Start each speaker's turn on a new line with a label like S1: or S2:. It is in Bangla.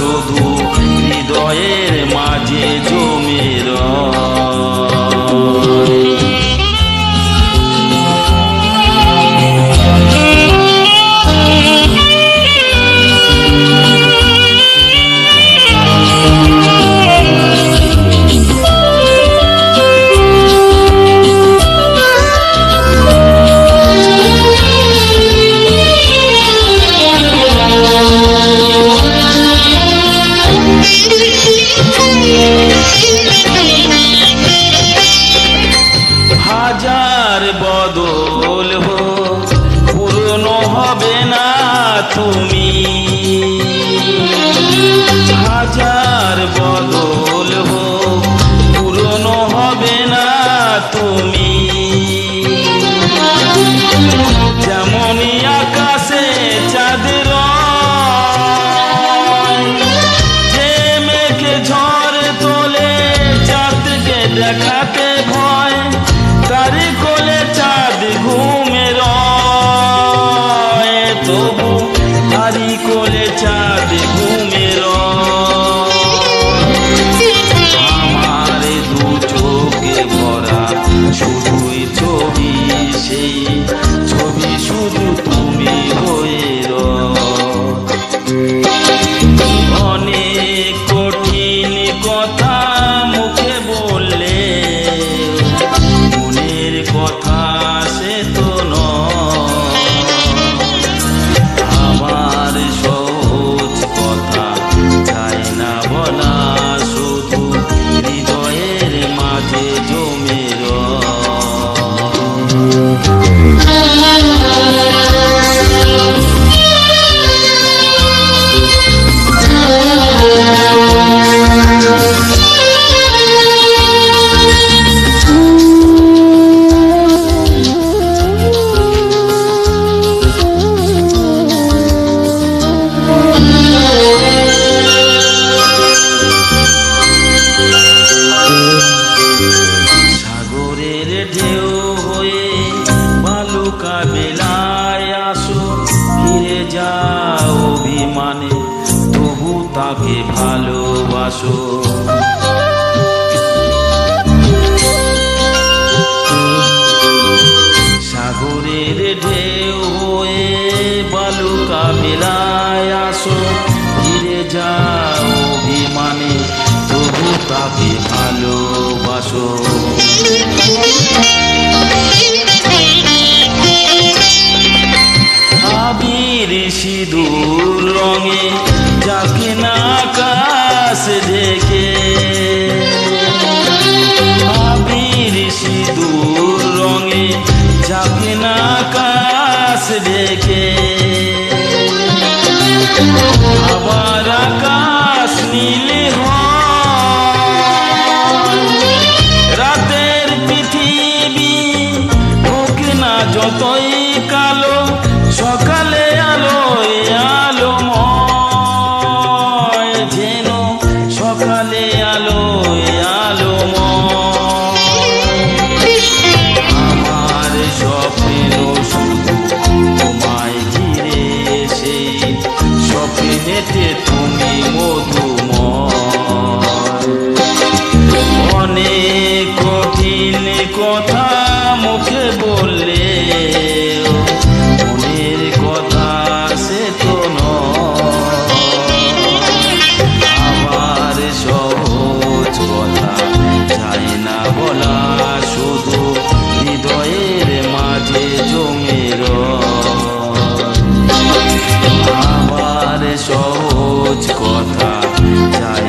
S1: শুধু হৃদয়ের মাঝে জমে রয়। হাজার বদল হোক পুরনো হবে না তুমি, হাজার বদল হোক পুরনো হবে না তুমি। যেমনই আকাশে চাঁদের যে মেঘে ঝড় তোলে চাঁদকে দেখাতে ভয়, তারি কোলে চাঁদ ঘুমে রয়, তবু তারি কোলে চাঁদ ঘুমে রয়। আমার দু চোখে ভরা শুধুই ছবি, সেই ছবি শুধু তুমি হয়ে রয়। অনেক কঠিন কথা মুখে বললে মনের কথা সে তো নয়, আমার সহজ কথা চাই না বলা, শুধু হৃদয়ের মাঝে জমে রয়। সাগরের ঢেউ হয়ে বালুকা বেলায় আসো, ফিরে যাও অভিমানে তবু তাকে ভালোবাসো। সাগরের ঢেউ হয়ে বালুকা বেলায় আসো, ফিরে যাও অভিমানে তবু তাকে ভালোবাসো। আবির সিঁদুর রঙে যাকে না আকাশ ঢেকে, আবির সিঁদুর রঙে যাকে না আকাশ ঢেকে, আবার আকাশ নীল হয়। রাতের পৃথিবী হোক না যতই কালো, সকালে আলোয় আলোময়, যেন সকালে আলোয় আলোময়। আমার স্বপ্ন শুধু তোমায় ঘিরে, সেই স্বপ্নেতে তুমি মধুময়। অনেক কঠিন কথা মুখে বললে মনের কথা সে তো নয়, আমার সহজ কথা চাই না বলা, শুধু হৃদয়ের মাঝে জমে রয়। আমার সহজ কথা চাই